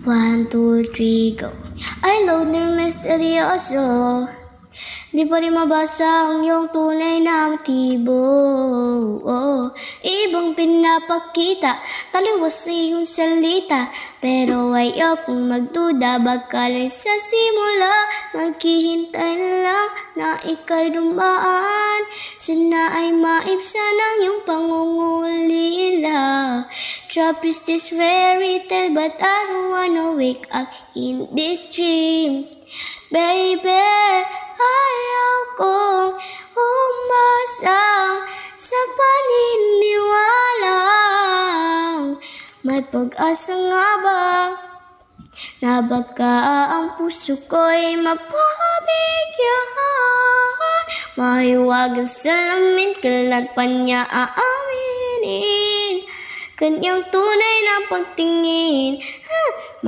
1, 2, 3, go. Ay, loner misteryoso, di pa rin mabasa ang iyong tunay na motibo. Ibang pinapakita, taliwas sa iyong salita, pero ayokong magduda, baka lang sa simula maghihintay na lang na ika'y dumaan. Sana ay maibsan ang iyong pangungulila. Trap is this fairy tale, but I don't wanna wake up in this dream. Baby, ayaw kong umasa sa paniniwalang may pag-asa nga ba na baka ang puso ko'y mapabigyan. Mahiwagang salamin, kailan pa niya aaminin kanyang tunay na pagtingin.